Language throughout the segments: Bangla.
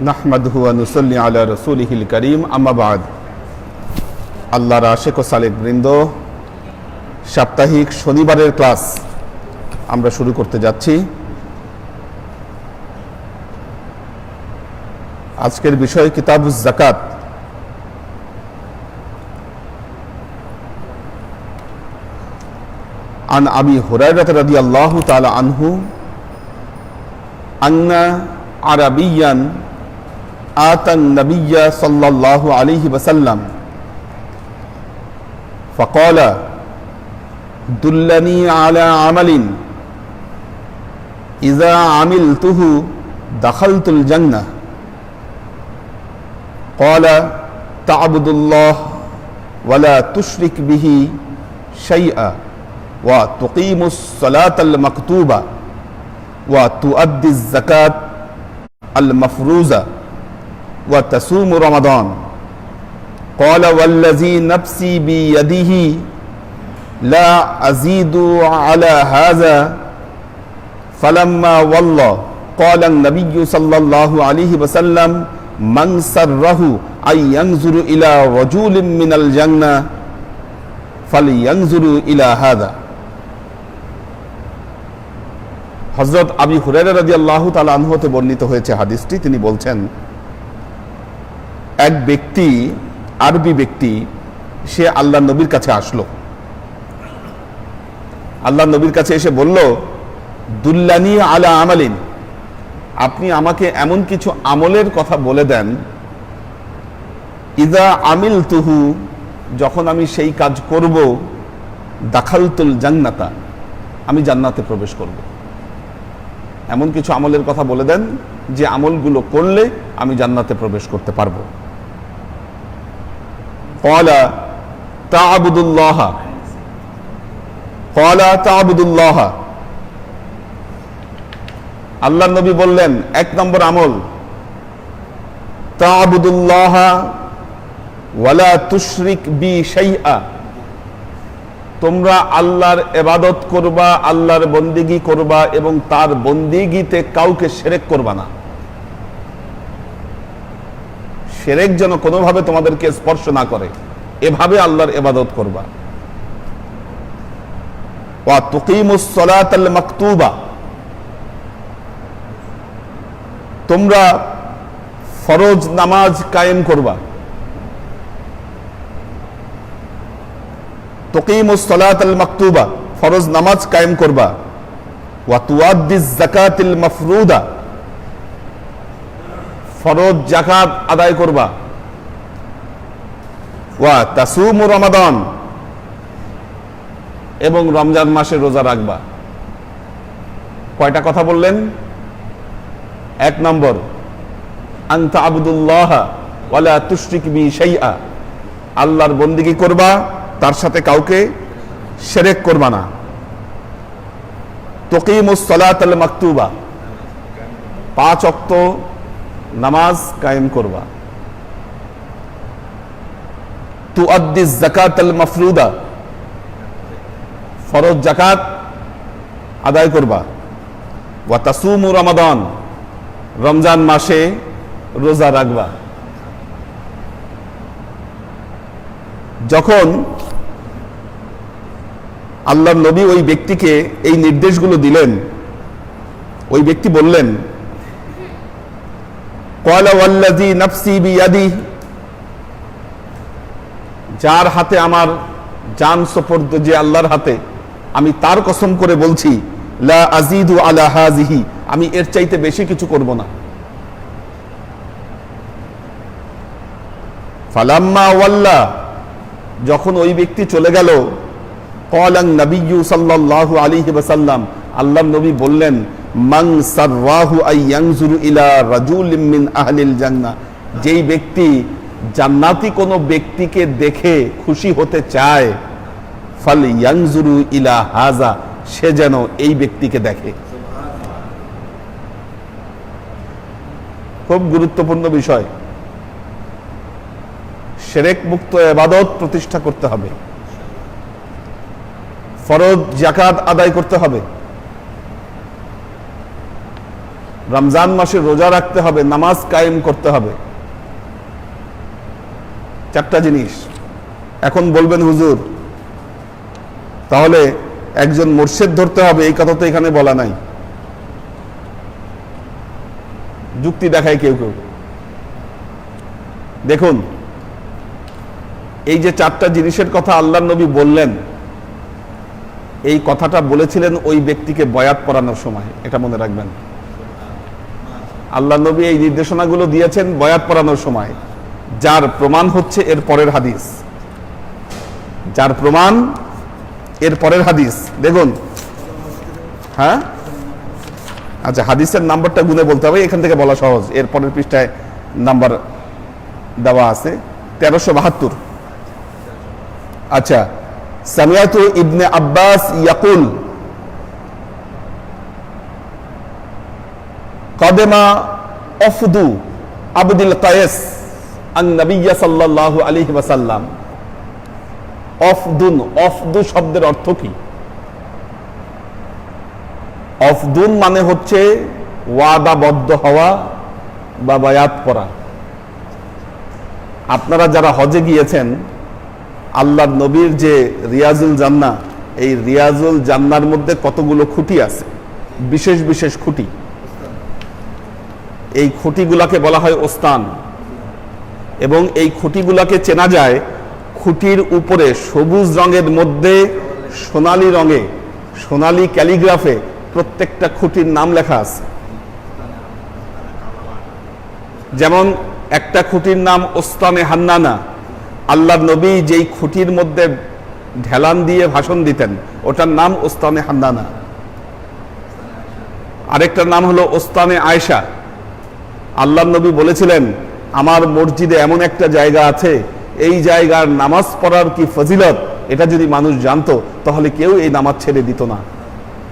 নাহমাদুহু ওয়া নুসাল্লি আলা রাসূলিহিল কারীম, আম্মা বা'দ। আল্লাহর আশিক ও সালেক বৃন্দ, সাপ্তাহিক শনিবারের ক্লাস আমরা শুরু করতে যাচ্ছি। আজকের বিষয় কিতাবুজ যাকাত। আন আবি হুরায়রা রাদিয়াল্লাহু তাআলা আনহু আন্না আরাবিয়ান আতান নবিয়্য সাল্লাল্লাহু আলাইহি ওয়াসাল্লাম فقال دلني على عمل إذا عملته دخلت الجنة قال تعبد الله ولا تشرك به شيئا وتقيم الصلاة المكتوبة وتؤدي الزكاة المفروضة وتصوم رمضان قال والذي نفسي بيده لا أزيد على هذا فلما والله قال النبي صلى الله عليه وسلم من سره أن ينظر إلى رجل من الجنة فلينظر إلى هذا। হযরত আবি হুরায়রা রাদিয়াল্লাহু তাআলা আনহু হতে বর্ণিত হয়েছে হাদিসটি। তিনি বলছেন, এক ব্যক্তি, আরবি ব্যক্তি, সে আল্লাহ নবীর কাছে আসলো। আল্লাহ নবীর কাছে এসে বলল, দুল্লানি আলা আমালিন, আপনি আমাকে এমন কিছু আমলের কথা বলে দেন, ইযা আমিলতুহু, যখন আমি সেই কাজ করব, দাখালতুল জান্নাতা, আমি জান্নাতে প্রবেশ করব। এমন কিছু আমলের কথা বলে দেন যে আমলগুলো করলে আমি জান্নাতে প্রবেশ করতে পারবো। ক্বালা তা'বুদুল্লাহ, ক্বালা তা'বুদুল্লাহ, আল্লাহর নবী বললেন, এক নম্বর আমল, তা'বুদুল্লাহ ওয়ালা তুশরিক বি শাইআ, তোমরা আল্লাহর ইবাদত করবা, আল্লাহর বন্দেগী করবা এবং তার বন্দেগীতে কাউকে শিরক করবা না। শিরক যেন কোনোভাবে তোমাদেরকে স্পর্শ না করে, এভাবে আল্লাহর ইবাদত করবা। ওয়া তুকিমুস সালাতাল মাকতুবা, তোমরা ফরজ নামাজ কায়েম করবা। তুকিমুস সালাতাল মাকতুবা, ফরজ নামাজ কায়েম করবা। ওয়া তুআদ্দিজ যাকাতিল মাফরুদা, ফরজ যাকাত আদায় করবা। ওয়া তাসুমু রমাদান, এবং রমজান মাসে রোজা রাখবা। কয়টা কথা বললেন? এক নম্বর, আন তা'বুদুল্লাহ ওয়ালা তুশরিক বি শাইআ, আল্লাহর বন্দেগী করবা, তার সাথে কাউকে শিরক করবা না। তুকিমুস সালাতাল মাকতুবা, 5 ওয়াক্ত নামাজ কায়েম করবা। তুআদ্দিজ যাকাতাল মাফরুদা, ফরজ যাকাত আদায় করবা। ওয়া তাসুমু রমাদান, রমজান মাসে রোজা রাখবা। যখন আল্লাহর নবী ওই ব্যক্তিকে এই নির্দেশগুলো দিলেন, ওই ব্যক্তি বললেন, ক্বালা ওয়াল্লাযী নাফসি বিয়াদি, যার হাতে আমার জান সুপর্দ, যে আল্লাহর হাতে, আমি তার কসম করে বলছি, লা আযীদু আলা হাযিহি, আমি এর চাইতে বেশি কিছু করব না। ফালাম্মা ওয়াল্লা, যখন ওই ব্যক্তি চলে গেল, ক্বালান নবিয়্যু সাল্লাল্লাহু আলাইহি ওয়াসাল্লাম, আল্লাহর নবী বললেন, মান সাররাহু আন ইয়ানজুরু ইলা রাজুলিন মিন আহলিল জান্নাহ, যেই ব্যক্তি জান্নাতি কোনো ব্যক্তিকে দেখে খুশি হতে চায়, ফালইয়ানজুরু ইলা হাযা, সে যেন এই ব্যক্তিকে দেখে। খুব গুরুত্বপূর্ণ বিষয়। শিরক মুক্ত ইবাদত প্রতিষ্ঠা করতে হবে, ফরজ যাকাত আদায় করতে হবে, রমজান মাসে রোজা রাখতে হবে, নামাজ কায়েম করতে হবে। 4টা জিনিস। এখন বলবেন হুজুর তাহলে একজন মুর্শিদ ধরতে হবে, এই কথা তো এখানে বলা নাই। যুক্তি দেখায় কেউ কেউ। দেখুন, এই যে 4টা জিনিসের কথা আল্লাহর নবী বললেন, এই কথাটা বলেছিলেন ওই ব্যক্তিকে বয়াত পড়ানোর সময়, এটা মনে রাখবেন। আল্লাহর নবী এই নির্দেশনাগুলো দিয়েছেন বয়াত পড়ানোর সময়, যার প্রমাণ হচ্ছে এর পরের হাদিস। যার প্রমাণ এর পরের হাদিস দেখুন। হ্যাঁ, আচ্ছা, হাদিসের নাম্বারটা গুনে বলতে হবে, এখান থেকে বলা সহজ। এর পরের পৃষ্ঠায় নাম্বার দেওয়া আছে 1372। আচ্ছা, সামিয়াতু ইবনে আব্বাস ইয়াকুল কদেমা অফদু আবদুল কায়েস আন নবী সাল্লাল্লাহু আলাইহি ওয়াসাল্লাম। অফদুন, অফদু শব্দের অর্থ কি? অফদুন মানে হচ্ছে ওয়াদাবদ্ধ হওয়া বা বায়াত করা। আপনারা যারা হজে গিয়েছেন, আল্লাহর নবীর যে রিয়াজুল জান্নাহ, এই রিয়াজুল জান্নাহর মধ্যে কতগুলো খুঁটি আছে, বিশেষ বিশেষ খুঁটি। এই খুঁটিগুলাকে বলা হয় ওস্তান, এবং এই খুঁটিগুলাকে চেনা যায় খুঁটির উপরে সবুজ রঙের মধ্যে সোনালী রঙে, সোনালী ক্যালিগ্রাফে প্রত্যেকটা খুঁটির নাম লেখা আছে। যেমন একটা খুঁটির নাম ওস্তানে হান্নানা, আল্লাহর নবী যেই খুঁটির মধ্যে ঢেলান দিয়ে ভাষণ দিতেন ওটার নাম ওস্তানে হান্নানা। আরেকটার নাম হলো ওস্তানে আয়েশা। আল্লাহর নবী বলেছিলেন, আমার মসজিদে এমন একটা জায়গা আছে, এই জায়গার নামাজ পড়ার কি ফজিলত, এটা যদি মানুষ জানতো তাহলে কেউ এই নামাজ ছেড়ে দিত না।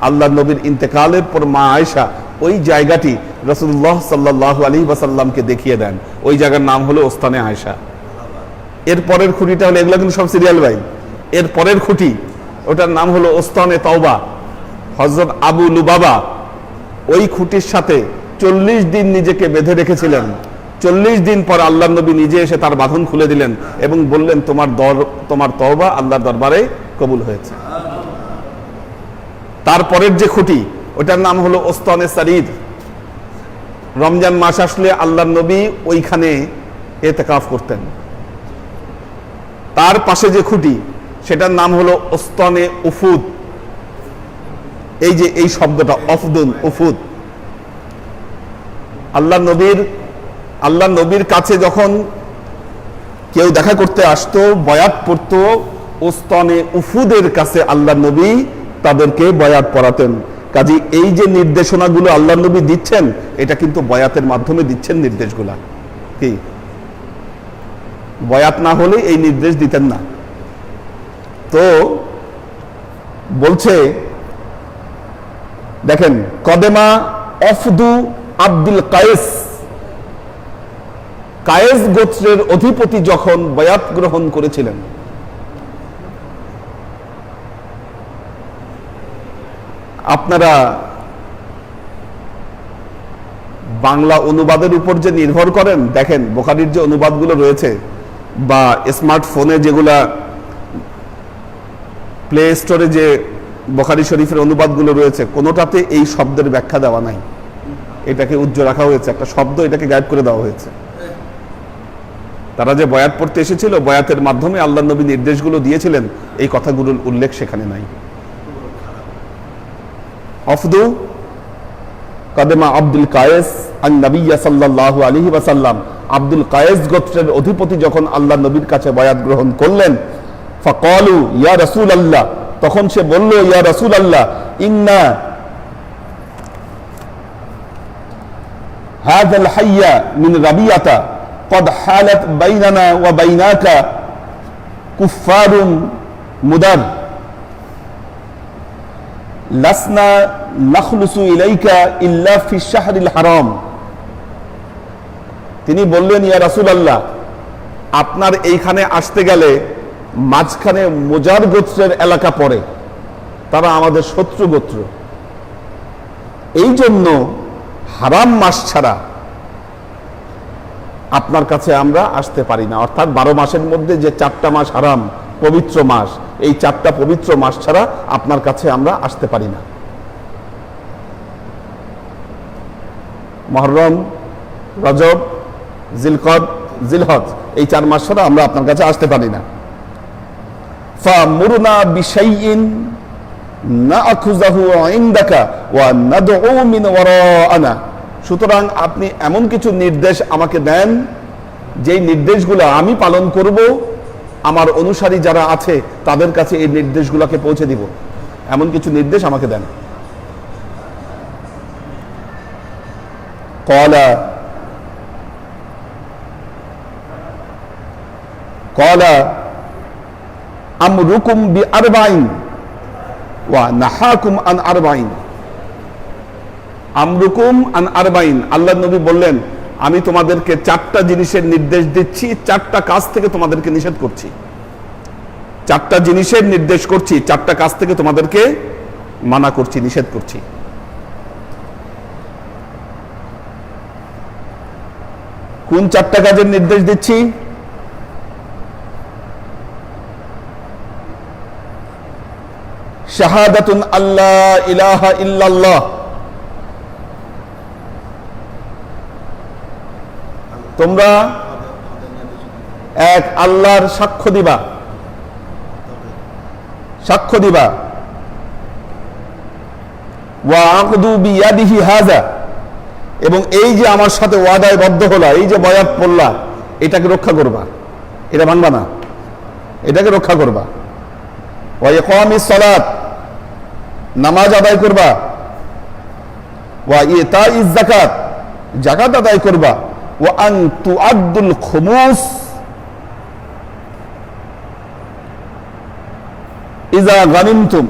আল্লাহর নবীর ইন্তেকালের পর মা আয়েশা ওই জায়গাটি রাসূলুল্লাহ সাল্লাল্লাহু আলাইহি ওয়াসাল্লামকে দেখিয়ে দেন। ওই জায়গার নাম হলো ওস্তানে আয়েশা। এর পরের খুঁটিটা হলো, এগুলো কিন্তু সব সিরিয়াল ভাই, এর পরের খুঁটি ওটার নাম হলো ওস্তানে তওবা। হযরত আবু লুবাবা ওই খুঁটির সাথে 40 দিন নিজেকে বেঁধে রেখেছিলেন। 40 দিন পর আল্লাহর নবী নিজে এসে তার বাঁধন খুলে দিলেন এবং বললেন, তোমার তওবা আল্লাহর দরবারে কবুল হয়েছে। তারপরের যে খুঁটি ওটার নাম হলো ওস্তানে সারির। রমজান মাস আসলে আল্লাহর নবী ওইখানে ইতিকাফ করতেন। তার পাশে যে খুঁটি সেটার নাম হলো ওস্তানে উফুদ। এই যে এই শব্দটা অফদুন, উফুদ, আল্লাহর নবীর কাছে যখন কেউ দেখা করতে আসতো, বয়াত পড়তো, ওস্তানে উফুদের কাছে আল্লাহর নবী তাদেরকে বয়াত পড়াতেন। কাজে এই যে নির্দেশনাগুলো আল্লাহর নবী দিচ্ছেন, এটা কিন্তু বয়াতের মাধ্যমে দিচ্ছেন নির্দেশগুলা। কি বয়াত না হলে এই নির্দেশ দিতেন না। তো বলছে, দেখেন, কদেমা অফদু আব্দুল কায়েস, কায়েস গোত্রের অধিপতি যখন বয়াত গ্রহণ করেছিলেন। আপনারা বাংলা অনুবাদের উপর যে নির্ভর করেন, দেখেন বুখারীর যে অনুবাদগুলো রয়েছে বা স্মার্টফোনে যেগুলা প্লে স্টোরে যে বুখারী শরীফের অনুবাদগুলো রয়েছে, কোনোটাতে এই শব্দের ব্যাখ্যা দেওয়া নাই। এটাকে উজ্জ্বল রাখা হয়েছে, একটা শব্দ এটাকে গায়েব করে দেওয়া হয়েছে। তারা যে বয়াত পড়তে এসেছিল, বয়াতের মাধ্যমে আল্লাহর নবী নির্দেশগুলো দিয়েছিলেন, এই কথাগুলোর উল্লেখ সেখানে নাই। অফদু কদেমা আব্দুল কায়েস আন নবী সাল্লাল্লাহু আলাইহি ওয়াসাল্লাম। আব্দুল কায়েস গোত্রের অধিপতি যখন আল্লাহর নবীর কাছে বয়াত গ্রহণ করলেন, ফাকালু ইয়া রাসূলুল্লাহ, তখন সে বলল, ইয়া রাসূলুল্লাহ, ইন্না হাযাল হাইয়া মিন রাবিয়াতা قد حالت بيننا وبينك كفار مدر لسنا نخلص إليك إلا في الشهر الحرام। তিনি বললেন, ইয়া রাসূলুল্লাহ, আপনার এইখানে আসতে গেলে মাঝখানে মুজার গোত্রের এলাকা পড়ে, তারা আমাদের শত্রু গোত্র। এই জন্য হারাম মাস ছাড়া আপনার কাছে আমরা আসতে পারি না। অর্থাৎ 12 মাসের মধ্যে যে 4টা মাস হারাম পবিত্র মাস, এই 4টা পবিত্র মাস ছাড়া আপনার কাছে আমরা আসতে পারি না। মুহররম, রজব, জিলকদ, জিলহজ, এই 4 মাস ছাড়া আমরা আপনার কাছে আসতে পারি না। ফামুরনা বিশাইইন নাআখুযাহু ইনদাকা ওয়া নাদউ মিন ওয়ারাআনা। সুতরাং আপনি এমন কিছু নির্দেশ আমাকে দেন যেই নির্দেশগুলো আমি পালন করব, আমার অনুসারী যারা আছে তাদের কাছে এই নির্দেশগুলোকে পৌঁছে দিব, এমন কিছু নির্দেশ আমাকে দেন। ক্বালা আমরুকুম বিআরবাইন ওয়া নাহাকুম আন আরবাইন। আমরুকুম আন আরবাইন, আল্লাহর নবী বললেন আমি তোমাদেরকে 4টা জিনিসের নির্দেশ দিচ্ছি, 4টা কাজ থেকে তোমাদেরকে নিষেধ করছি। 4টা জিনিসের নির্দেশ করছি, 4টা কাজ থেকে তোমাদেরকে মানা করছি, নিষেধ করছি। কোন 4টা কাজের নির্দেশ দিচ্ছি? শাহাদাতুন আল্লাহ ইলাহা ইল্লাল্লাহ, তোমরা এক আল্লাহর সাক্ষ্য দিবা, সাক্ষ্য দিবা। ওয়া আকদু বিয়াদিহি হাযা, এবং এই যে আমার সাথে ওয়াদায় বদ্ধ হলা, এই যে বয়াত পড়লা, এটাকে রক্ষা করবা, এটা ভাঙবা না, এটাকে রক্ষা করবা। ওয়া ইকামিস সালাত, নামাজ আদায় করবা। ওয়া ইতাইজ যাকাত, যাকাত আদায় করবা। ওয়া আন তুআদ্দুল খুমুস ইযা গানিমতুম,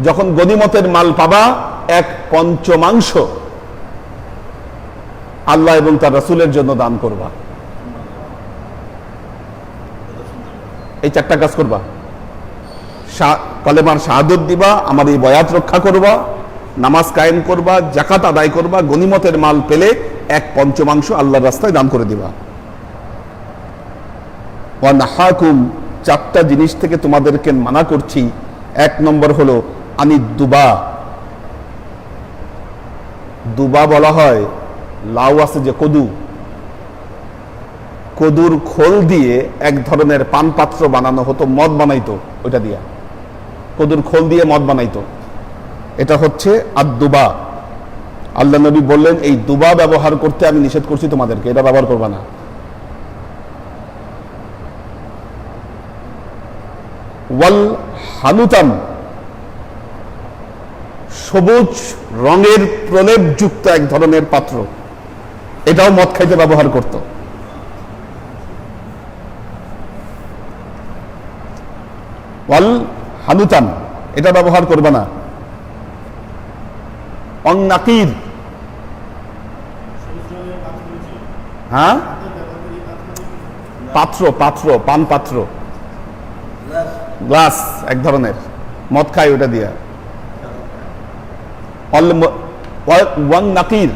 যখন গনিমতের মাল পাবা 1/5 আল্লাহ এবং তার রাসূলের জন্য দান করবা। এই 4টা কাজ করবা। কালেমার শাহাদত দিবা, আমার এই বয়াত রক্ষা করবা, নামাজ কায়েম করবা, যাকাত আদায় করবা, গনিমতের মাল পেলে 1/5 আল্লাহর রাস্তায় দান করে দিবা। ওয়া নাহাকুম, 4টা জিনিস থেকে তোমাদেরকে মানা করছি। 1 নম্বর হলো আনিদ্দুবা। দুবা বলা হয়, লাউ আছে যে কদু, কদুর খোল দিয়ে এক ধরনের পান পাত্র বানানো হতো, মদ বানাইতো ওইটা দিয়া, কদুর খোল দিয়ে মদ বানাইতো, এটা হচ্ছে আদ-দুবা। আল্লাহ নবী বললেন এই দুবা ব্যবহার করতে আমি নিষেধ করছি তোমাদেরকে, এটা ব্যবহার করবা না। ওয়াল হানুতাম, সবুজ রঙের প্রলেপ যুক্ত এক ধরনের পাত্র, এটাও মদ খাইতে ব্যবহার করত। ওয়াল হানুতাম, এটা ব্যবহার করবে না। অন্নাকির, হ্যাঁ, পাত্র, পাত্র, পান পাত্র, গ্লাস এক ধরনের, মদ খায় ওটা দিয়া। নাকির,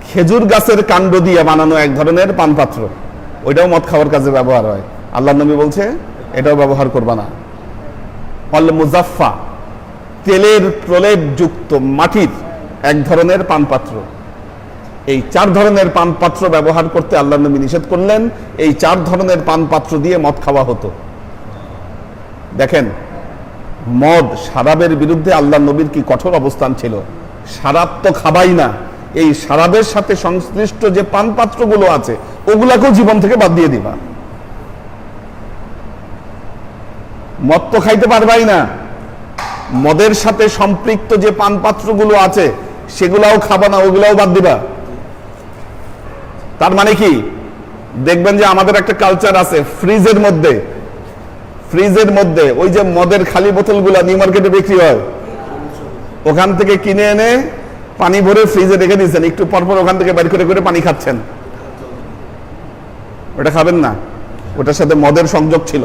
খেজুর গাছের কাণ্ড দিয়ে বানানো এক ধরনের পান পাত্র, ওইটাও মদ খাওয়ার কাজে ব্যবহার হয়। আল্লাহ নবী বলছে এটাও ব্যবহার করবা না। অল মুজাফফা, তেলের প্রলেপ যুক্ত মাটির এক ধরনের পান পাত্র। এই 4 ধরনের পান পাত্র ব্যবহার করতে আল্লাহ নবী নিষেধ করলেন। এই 4 ধরনের পান পাত্র দিয়ে মদ খাওয়া হতো। দেখেন, মদ, শরাবের বিরুদ্ধে আল্লাহ নবীর কি কঠোর অবস্থান ছিল। শরাব তো খাবাই না, এই শরাবের সাথে সংশ্লিষ্ট যে পান পাত্রগুলো আছে ওগুলাকেও জীবন থেকে বাদ দিয়ে দিবা। মদ তো খাইতে পারবাই না, মদের সাথে সম্পৃক্ত যে পান পাত্রগুলো আছে সেগুলাও খাবা না, ওগুলাও বাদ দিবা। তার মানে কি, দেখবেন যে আমাদের একটা কালচার আছে, ফ্রিজের মধ্যে ওই যে মদের খালি বোতলগুলা নিউ মার্কেটে বিক্রি হয়, ওখান থেকে কিনে এনে পানি ভরে ফ্রিজে রেখে দিয়েছেন, একটু পরপর ওখান থেকে বের করে করে পানি খাচ্ছেন। ওটা খাবেন না, ওটার সাথে মদের সংযোগ ছিল।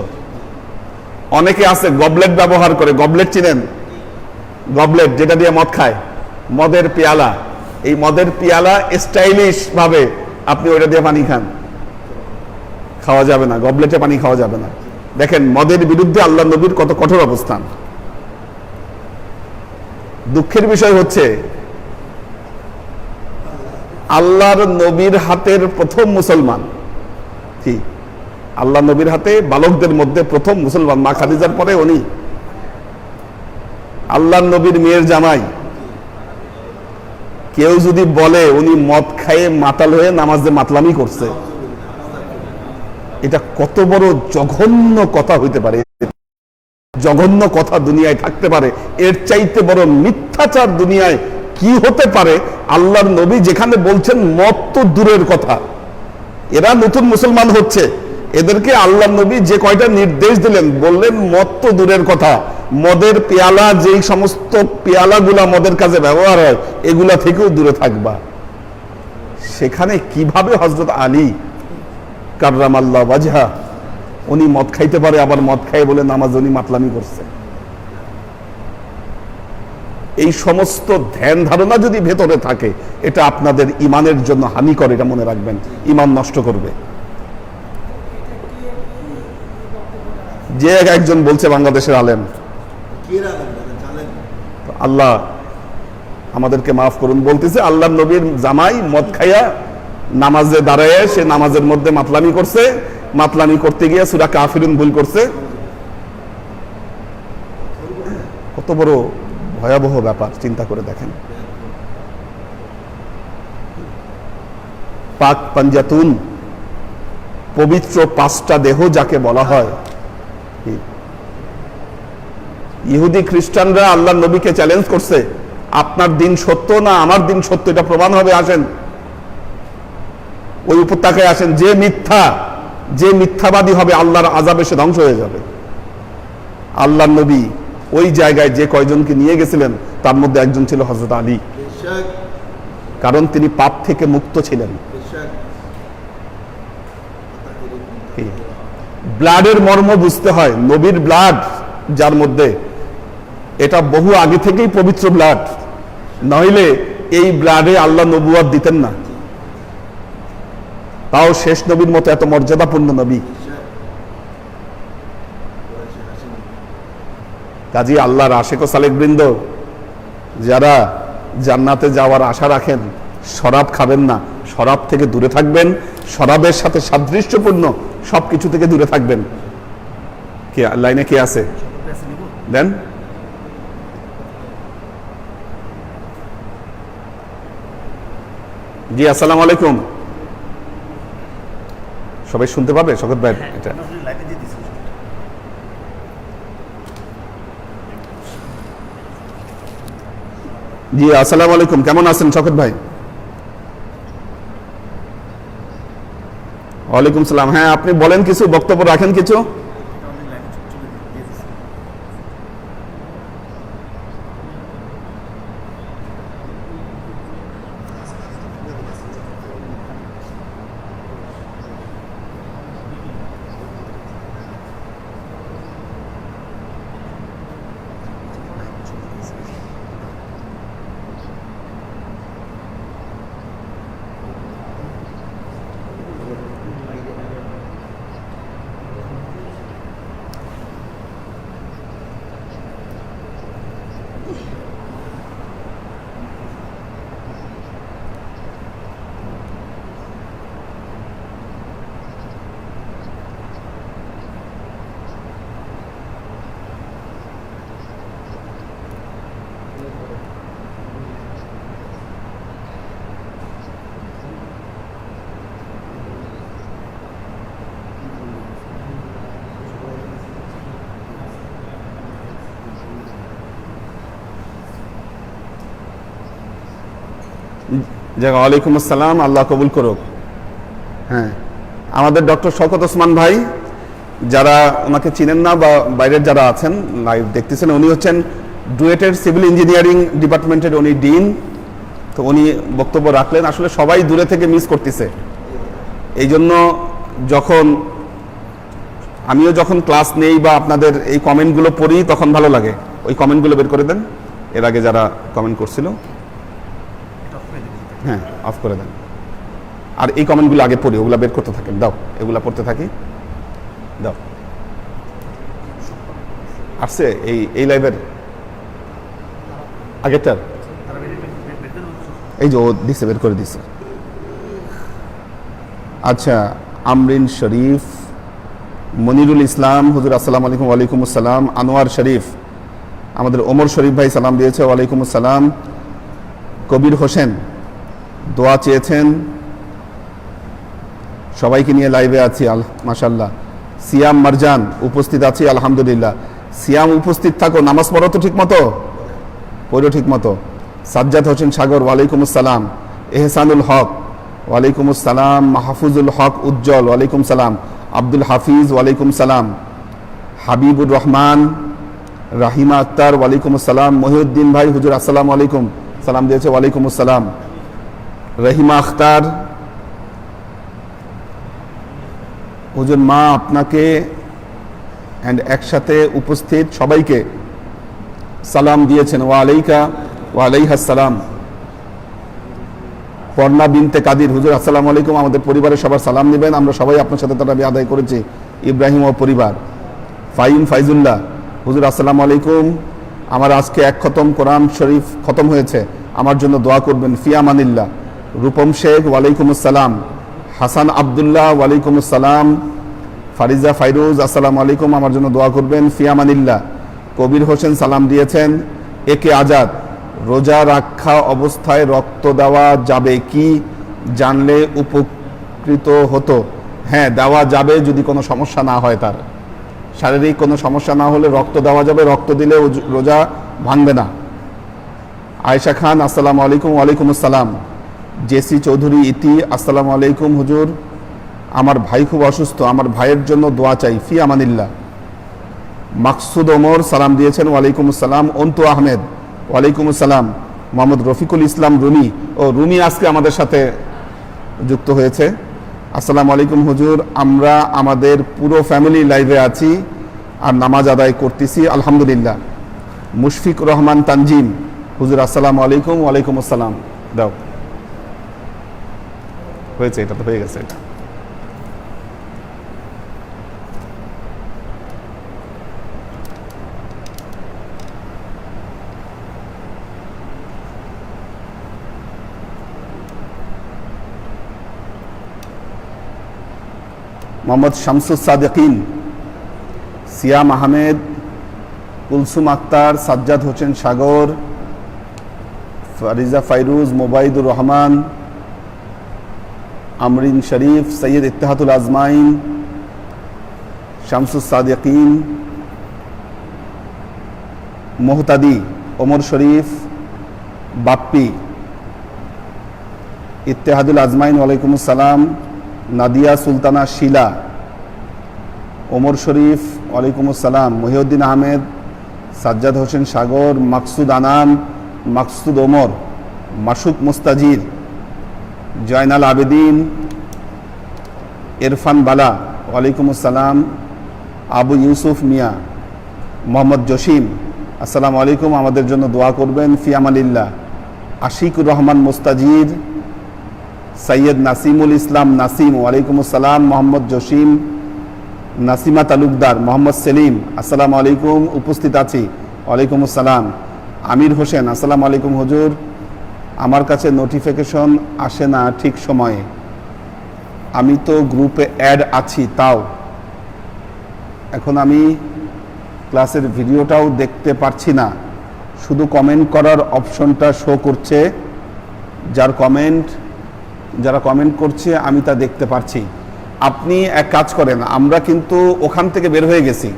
অনেকে আছে গবলেট ব্যবহার করে, গবলেট চিনেন, গবলেট যেটা দিয়ে মদ খায়, মদের পেয়ালা, এই মদের পেয়ালা স্টাইলিশ ভাবে আপনি ওইটা দিয়ে পানি খান, খাওয়া যাবে না, গবলেটে পানি খাওয়া যাবে না। দেখেন মদের বিরুদ্ধে আল্লাহ নবীর কত কঠোর অবস্থান। দুঃখের বিষয় হচ্ছে আল্লাহর নবীর হাতের প্রথম মুসলমান কি, আল্লাহ নবীর হাতে বালকদের মধ্যে প্রথম মুসলমান মা খাদিজার পরে উনি, আল্লাহ নবীর মেয়ের জামাই। কেউ যদি বলে উনি মদ খায়ে মাতাল হয়ে নামাজে মাতলামি করছে, এটা কত বড় জঘন্য কথা হইতে পারে, জঘন্য কথা দুনিয়ায় থাকতে পারে, এর চাইতে বড় মিথ্যাচার দুনিয়ায় কি হতে পারে? আল্লাহর নবী যেখানে বলছেন মদ তো দূরের কথা, এরা নতুন মুসলমান হচ্ছে, এদেরকে আল্লাহর নবী যে কয়টা নির্দেশ দিলেন, বললেন মদ তো দূরের কথা, মদের পেয়ালা, যেই সমস্ত পেয়ালাগুলা মদের কাজে ব্যবহার হয় এগুলা থেকেও দূরে থাকবা। সেখানে কিভাবে হযরত আলী কাররামাল্লাহু ওয়াজহা উনি মদ খাইতে পারে, আবার মদ খাই বলে নামাজ উনি মাতলামি করছে? এই সমস্ত ধ্যান ধারণা যদি ভেতরে থাকে, এটা আপনাদের ইমানের জন্য হানিকর, এটা মনে রাখবেন, ইমান নষ্ট করবে। যে একজন বলছে বাংলাদেশের আলেম, আল্লাহ আমাদেরকে মাফ করুন, বলতেছে আল্লাহ নবীর জামাই মদ খাইয়া নামাজে দাঁড়ায় সে নামাজের মধ্যে মাতলামি করছে, মাতলামি করতে গিয়ে সূরা কাফিরুন ভুল করছে। কত বড় ভয়াবহ ব্যাপার, চিন্তা করে দেখেন। পাক পাঞ্জাতুন, পবিত্র পাঁচটা দেহ যাকে বলা হয়, ইহুদি খ্রিস্টানরা আল্লাহ নবীকে চ্যালেঞ্জ করছে, আপনার দিন সত্য না আমার দিন সত্য, এটা প্রমাণ হবে, আসেন ওই উপত্যকায় আসেন, যে মিথ্যাবাদী হবে আল্লাহর আযাবে সে ধ্বংস হয়ে যাবে। আল্লাহ নবী ওই জায়গায় যে কয়জনকে নিয়ে গেছিলেন তার মধ্যে একজন ছিল হযরত আলী, কারণ তিনি পাপ থেকে মুক্ত ছিলেন। ব্লাডের মর্ম বুঝতে হয়, নবীর ব্লাড যার মধ্যে, এটা বহু আগে থেকেই পবিত্র ব্লাড, নইলে এই ব্লাডে আল্লাহ নবুয়ত দিতেন না, তাও শেষ নবীর মতো এত মর্যাদাপূর্ণ নবী। কাজী আল্লাহর আশিক ও সালেক বৃন্দ যারা জান্নাতে যাওয়ার আশা রাখেন, শরাব খাবেন না, শরাব থেকে দূরে থাকবেন, শরাবের সাথে সাদৃশ্যপূর্ণ সবকিছু থেকে দূরে থাকবেন। কে লাইনে কে আছে দেন? জি আসসালামু আলাইকুম, সবাই শুনতে পাবে শওকত ভাই? এটা জি আসসালামু আলাইকুম, কেমন আছেন শওকত ভাই? ওয়ালাইকুম সালাম। হ্যাঁ আপনি বলেন, কিছু বক্তব্য রাখেন কিছু। ওয়ালাইকুম আসসালাম, আল্লাহ কবুল করুক। হ্যাঁ আমাদের ডক্টর শওকত ওসমান ভাই, যারা ওনাকে চিনেন না বা বাইরের যারা আছেন লাইভ দেখতেছেন, উনি হচ্ছেন ডুয়েটের সিভিল ইঞ্জিনিয়ারিং ডিপার্টমেন্টের উনি ডিন। তো উনি বক্তব্য রাখলেন, আসলে সবাই দূরে থেকে মিস করতেছে, এই জন্য আমিও যখন ক্লাস নেই বা আপনাদের এই কমেন্টগুলো পড়ি তখন ভালো লাগে। ওই কমেন্টগুলো বের করে দেন, এর আগে যারা কমেন্ট করছিল। হ্যাঁ, অফ করে দেন। আর এই কমেন্টগুলো আগে পড়ি, ওগুলা বের করতে থাকেন। দাও, এগুলা পড়তে থাকি। দাও, আসছে এই লাইভের আগেরটার, এই যে ও দিছে, বের করে দিছে। আচ্ছা, আমরিন শরীফ, মনিরুল ইসলাম হুজুর আসসালামু আলাইকুম। ওয়ালাইকুম আসসালাম। আনোয়ার শরীফ, আমাদের ওমর শরীফ ভাই সালাম দিয়েছে, ওয়ালাইকুম আসসালাম। কবির হোসেন দোয়া চেয়েছেন, সবাইকে নিয়ে লাইভে আছি মাশাআল্লাহ। সিয়াম মারজান উপস্থিত আছি আলহামদুলিল্লাহ। সিয়াম উপস্থিত থাকো, নামাজ পড়ো তো ঠিক মতো, পড়ো ঠিক মতো। সাজ্জাদ হোসেন সাগর, ওয়ালাইকুম আসসালাম। এহসানুল হক, ওয়ালাইকুম আসসালাম। মাহফুজুল হক উজ্জ্বল, ওয়ালাইকুম সালাম। আব্দুল হাফিজ, ওয়ালাইকুম সালাম। হাবিবুর রহমান, রাহিমা আক্তার, ওয়ালাইকুম আসসালাম। মহিউদ্দিন ভাই হুজুর আসসালামু আলাইকুম সালাম দিয়েছে, ওয়ালাইকুম আসসালাম। রহিমা আখতার হুজুর মা আপনাকে অ্যান্ড একসাথে উপস্থিত সবাইকে সালাম দিয়েছেন, ওয়ালাইহাস সালাম। পর্ণা বিনতে কাদির হুজুর আসসালামু আলাইকুম, আমাদের পরিবারের সবার সালাম নেবেন, আমরা সবাই আপনার সাথে তারাবি আদায় করেছি, ইব্রাহিম ও পরিবার। ফাইম ফাইজুল্লাহ হুজুর আসসালামু আলাইকুম, আমার আজকে এক খতম কোরআন শরীফ খতম হয়েছে, আমার জন্য দোয়া করবেন, ফিয়ামানিল্লাহ। রূপম শেখ, ওয়ালাইকুম আসসালাম। হাসান আবদুল্লাহ, ওয়ালাইকুম আসসালাম। ফারিজা ফাইরুজ, আসসালামু আলাইকুম, আমার জন্য দোয়া করবেন, ফিয়ামানিল্লাহ। কবির হোসেন সালাম দিয়েছেন। একে আজাদ, রোজা রাখা অবস্থায় রক্ত দেওয়া যাবে কি, জানলে উপকৃত হতো। হ্যাঁ, দেওয়া যাবে যদি কোনো সমস্যা না হয়, তার শারীরিক কোনো সমস্যা না হলে রক্ত দেওয়া যাবে, রক্ত দিলে রোজা ভাঙবে না। আয়েশা খান, আসসালামু আলাইকুম। ওয়ালাইকুম আসসালাম। জেসি চৌধুরী ইতি, আসসালামু আলাইকুম হুজুর, আমার ভাই খুব অসুস্থ, আমার ভাইয়ের জন্য দোয়া চাই, ফি আমানিল্লাহ। মাকসুদ ওমর সালাম দিয়েছেন, ওয়ালাইকুম আসসালাম। অন্তু আহমেদ, ওয়ালাইকুম আসসালাম। মোহাম্মদ রফিকুল ইসলাম রুমি, রুমি আজকে আমাদের সাথে যুক্ত হয়েছে, আসসালামু আলাইকুম হুজুর, আমরা আমাদের পুরো ফ্যামিলি লাইভে আছি আর নামাজ আদায় করতেছি আলহামদুলিল্লাহ। মুশফিক রহমান তানজিম হুজুর আসসালামু আলাইকুম। ওয়ালাইকুম আসসালাম। দাও, হয়েছে, এটা তো হয়ে গেছে। এটা মোহাম্মদ শামসুস সাদেকিন, সিয়াম আহমেদ, কুলসুম আক্তার, সাজ্জাদ হোসেন সাগর, ফারিজা ফাইরুজ, মোবাইদুর রহমান, আমরিন শরীফ, সৈয়দ ইত্তেহাদুল আজমাইন, শামসুস সাদেকিন, মোহতাদি, ওমর শরীফ, বাপ্পি, ইত্তেহাদুল আজমাইন, ওয়ালাইকুম আসসালাম। নাদিয়া সুলতানা শিলা, ওমর শরীফ, ওয়ালাইকুম আসসালাম। মহিউদ্দিন আহমেদ, সাজ্জাদ হোসেন সাগর, মাকসুদ আনাম, মাকসুদ ওমর, মাসুক মুস্তাজির, জয়নাল আবেদিন, ইরফান বালা, ওয়ালাইকুম আসসালাম। আবু ইউসুফ মিয়া, মোহাম্মদ জসিম, আসসালামু আলাইকুম, আমাদের জন্য দোয়া করবেন, ফি আমানিল্লাহ। আশিকুর রহমান মুস্তাজির, সৈয়দ নাসিমুল ইসলাম নাসিম, ওয়ালাইকুম আসসালাম। মোহাম্মদ জসিম, নাসিমা তালুকদার, মোহাম্মদ সেলিম, আসসালামু আলাইকুম, উপস্থিত আছি, ওয়ালাইকুম আসসালাম। আমির হোসেন, আসসালামু আলাইকুম হুজুর, আমার কাছে নোটিফিকেশন আসে না ঠিক সময়ে, আমি তো গ্রুপে অ্যাড আছি, তাও এখন আমি ক্লাসের ভিডিওটাও দেখতে পারছি না, শুধু কমেন্ট করার অপশনটা শো করছে, যারা কমেন্ট করছে আমি তা দেখতে পারছি। আপনি এক কাজ করেন, আমরা কিন্তু ওখান থেকে বের হয়ে গেছি,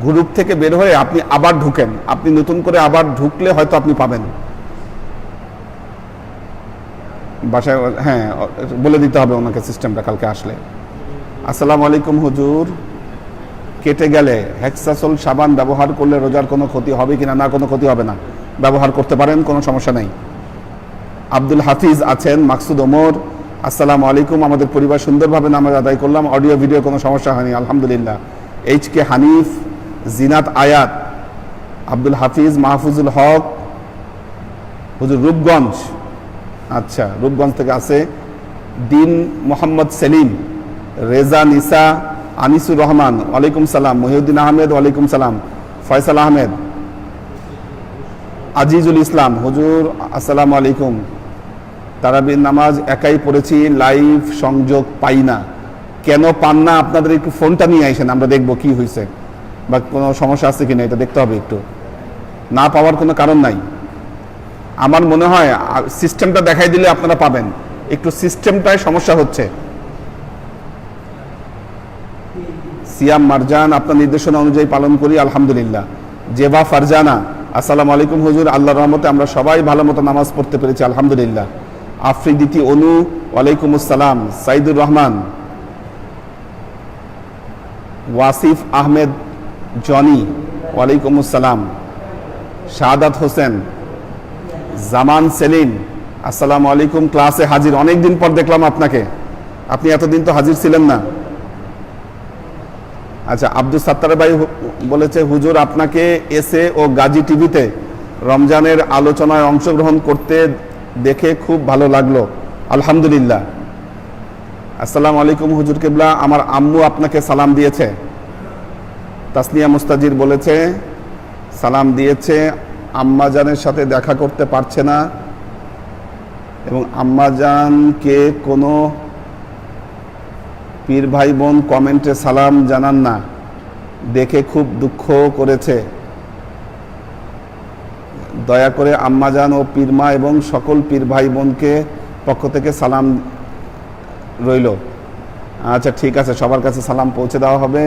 গ্রুপ থেকে বের হয়ে আপনি আবার ঢুকেন, আপনি নতুন করে আবার ঢুকলে হয়তো আপনি পাবেন বাসায়। হ্যাঁ, বলে দিতে হবে ওনাকে সিস্টেমটা কালকে আসলে। আসসালামু আলাইকুম হুজুর, কেটে গেলে হেক্সাসোল সাবান ব্যবহার করলে রোজার কোনো ক্ষতি হবে কিনা? না, কোনো ক্ষতি হবে না, ব্যবহার করতে পারেন, কোনো সমস্যা নেই। আব্দুল হাফিজ আছেন, মাকসুদ ওমর, আসসালামু আলাইকুম, আমাদের পরিবার সুন্দরভাবে নামাজ আদায় করলাম, অডিও ভিডিও কোনো সমস্যা হয়নি আলহামদুলিল্লাহ। এইচ কে হানিফ, জিনাত আয়াত, আব্দুল হাফিজ, মাহফুজুল হক হুজুর রূপগঞ্জ, আচ্ছা, রূপগঞ্জ থেকে আছে দিন মোহাম্মদ সেলিম, রেজা নিসা, আনিসুর রহমান, ওয়ালাইকুম সালাম, মহিউদ্দিন আহমেদ, ওয়ালাইকুম সালাম, ফয়সাল আহমেদ, আজিজুল ইসলাম, হুজুর আসসালামু আলাইকুম। তারাবির নামাজ একাই পড়েছি, লাইভ সংযোগ পাই না। কেন পান না? আপনাদের একটু ফোনটা নিয়ে আসেন, আমরা দেখবো কি হয়েছে বা কোনো সমস্যা আছে কিনা, এটা দেখতে হবে। একটু না পাওয়ার কোনো কারণ নাই। আমার মনে হয় সিস্টেমটা দেখাই দিলে আপনারা পাবেন, একটু সিস্টেমটায় সমস্যা হচ্ছে। সিয়াম মারজান, আপনার নির্দেশনা অনুযায়ী পালন করি আলহামদুলিল্লাহ। জেবা ফারজানা, আসসালামু আলাইকুম হুজুর, আল্লাহর রহমতে আমরা সবাই ভালো মতো নামাজ পড়তে পেরেছি আলহামদুলিল্লাহ। আফ্রিদিতি অনু, ওয়ালাইকুম আসসালাম। সাইদুর রহমান, ওয়াসিফ আহমেদ জনি, ওয়ালাইকুম আসসালাম। শাহাদাত হোসেন, জামান সেলিম, আসসালামু আলাইকুম। ক্লাসে হাজির, অনেকদিন পর দেখলাম আপনাকে, আপনি এতদিন তো হাজির ছিলেন না। আচ্ছা, আব্দুল সাত্তার ভাই বলেছে হুজুর আপনাকে এসে ও গাজী টিভিতে রমজানের আলোচনায় অংশগ্রহণ করতে দেখে খুব ভালো লাগলো আলহামদুলিল্লাহ। আসসালামু আলাইকুম হুজুর কেবলা, আমার আম্মু আপনাকে সালাম দিয়েছে। তাসনিয়া মুস্তাজির বলেছে সালাম দিয়েছে, আম্মাজানের সাথে দেখা করতে পারছে না এবং আম্মাজানকে কোনো পীর ভাই বোন কমেন্টে সালাম জানান না, দেখে খুব দুঃখ করেছে। দয়া করে আম্মাজান ও পীরমা এবং সকল পীর ভাই বোনকে পক্ষ থেকে সালাম রইল। আচ্ছা ঠিক আছে, সবার কাছে সালাম পৌঁছে দেওয়া হবে।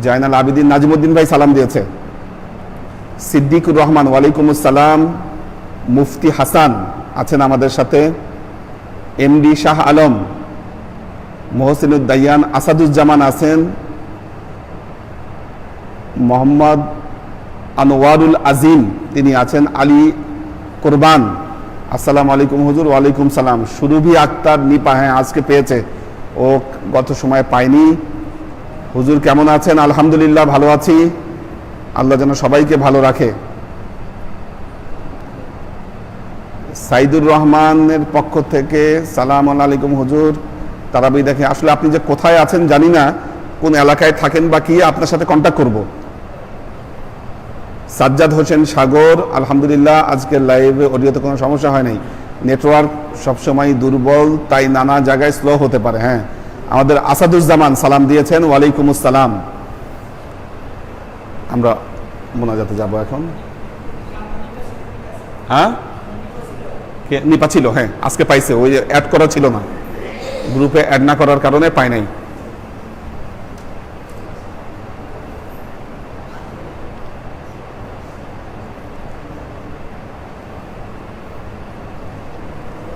জাইনাল আবিদিন নাজিমুদ্দিন ভাই সালাম দিয়েছে। সিদ্দিকুর রহমান, ওয়ালাইকুম আসসালাম। মুফতি হাসান আছেন আমাদের সাথে। এমডি শাহ আলম, মোহসিনুদ্দায়ান, আসাদুজ্জামান আছেন। মোহাম্মদ আনোয়ারুল আজিম তিনি আছেন। আলী কোরবান, আসসালামু আলাইকুম হুজুর, ওয়ালাইকুম সালাম। সুরভি আক্তার নিপা, হ্যাঁ আজকে পেয়েছে, ও গত সময় পায়নি। হুজুর কেমন আছেন? আলহামদুলিল্লাহ ভালো আছি, আল্লাহ যেন সবাইকে ভালো রাখে। সাইদুর রহমানের পক্ষ থেকে সালাম আলাইকুম হুজুর, তারাবি দেখে। আসলে আপনি যে কোথায় আছেন জানি না, কোন এলাকায় থাকেন বা কি, আপনার সাথে কন্ট্যাক্ট করব। সাজ্জাদ হোসেন সাগর, আলহামদুলিল্লাহ আজকের লাইভে অডিওতে কোনো সমস্যা হয় নাই। নেটওয়ার্ক সবসময় দুর্বল, তাই নানা জায়গায় স্লো হতে পারে। হ্যাঁ, আমাদের আসাদুজ্জামান সালাম দিয়েছেন, ওয়ালাইকুম আসসালাম। আমরা মোনাজাতে যাব এখন। হ্যাঁ নিপা ছিল, হ্যাঁ আজকে পাইছে, ওই অ্যাড করা ছিল না, গ্রুপে অ্যাড না করার কারণে পাই নাই।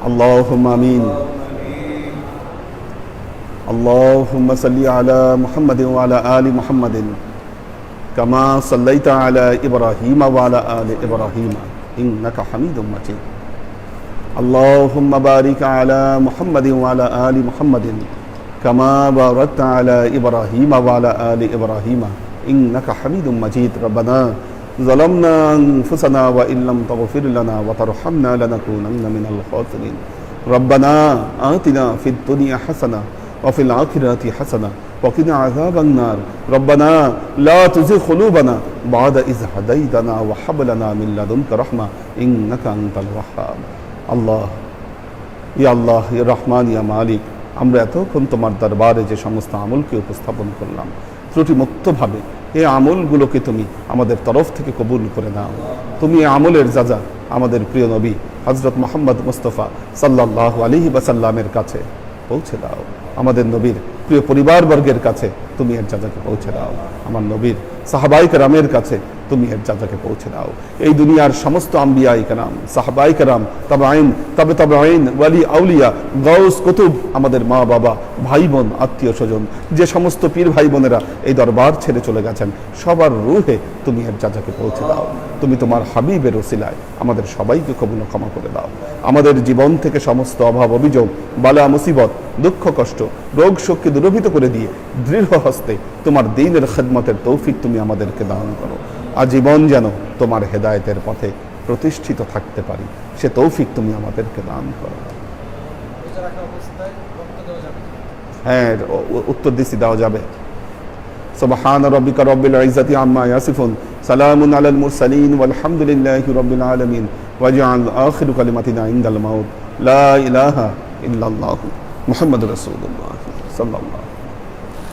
আল্লাহুম্মা আমিন। আল্লাহুম্মা সাল্লি আলা মুহাম্মাদিন ওয়া আলা আলি মুহাম্মাদিন কামা সাল্লাইতা আলা ইব্রাহিম ওয়া আলা আলি ইব্রাহিম ইন্নাকা হামিদুম মাজিদ। আল্লাহুম্মা বারিক আলা মুহাম্মাদিন ওয়া আলা আলি মুহাম্মাদিন কামা বারাকতা আলা ইব্রাহিম ওয়া আলা আলি ইব্রাহিম ইন্নাকা হামিদুম মাজিদ। রব্বানা ظلمنا أنفسنا وإن لم تغفر لنا وترحمنا لنكونن من الخاسرين ربنا آتنا في الدنيا حسنة وفي الآخرة حسنة وقنا عذاب النار ربنا لا تزغ قلوبنا بعد إذ هديتنا وهب لنا من لدنك رحمة إنك أنت الوهاب। আল্লাহ, ইয়া আল্লাহ, ইয়া রহমান, ইয়া মালিক, আমরা এতক্ষণ তোমার দরবারে যে সমস্ত আমলকে উপস্থাপন করলাম ত্রুটিমুক্তভাবে, এই আমলগুলোকে তুমি আমাদের তরফ থেকে কবুল করে নাও। তুমি এই আমলের যাজা আমাদের প্রিয় নবী হযরত মুহাম্মদ মুস্তাফা সাল্লাল্লাহু আলাইহি ওয়াসাল্লামের কাছে পৌঁছে দাও। আমাদের নবীর প্রিয় পরিবারবর্গের কাছে তুমি এর যাজাকে পৌঁছে দাও। আমার নবীর সাহাবায়ে কেরামের কাছে তুমি এর যাজাকে পৌঁছে দাও। এই দুনিয়ার সমস্ত আম্বিয়ায়ে কেরাম, সাহাবায়ে কেরাম, তাবেঈন, তবে তাবেঈন, ওয়ালি আউলিয়া, গাউস, কুতুব, আমাদের মা বাবা, ভাই বোন, আত্মীয় স্বজন, যে সমস্ত পীর ভাই বোনেরা এই দরবার ছেড়ে চলে গেছেন, সবার রূহে তুমি এর যাজাকে পৌঁছে দাও। তুমি তোমার হাবিবের ওসিলায় আমাদের সবাইকে কবুল ক্ষমা করে দাও। আমাদের জীবন থেকে সমস্ত অভাব অভিযোগ, বালা মুসিবত, দুঃখ কষ্ট, রোগ শোককে দূরীভূত করে দিয়ে দৃঢ় হস্তে তোমার দ্বীনের খিদমতের তৌফিক তুমি আমাদেরকে দান করো। আজীবন যেন তোমার হেদায়েতের পথে প্রতিষ্ঠিত থাকতে পারি, সে তৌফিক তুমি আমাদেরকে দান করো। হ্যাঁ, উত্তর দিছি, দেওয়া যাবে। সুবহান রাব্বিকা রাব্বিল ইজ্জাতি আম্মা ইয়াসিফুন, সালামুন আলাল মুরসালিন, ওয়ালহামদুলিল্লাহি রাব্বিল আলামিন। ওয়াজআল আখিরু কালিমাতিনা ইনদাল মাউত লা ইলাহা ইল্লাল্লাহু মুহাম্মাদুর রাসূলুল্লাহ সাল্লাল্লাহু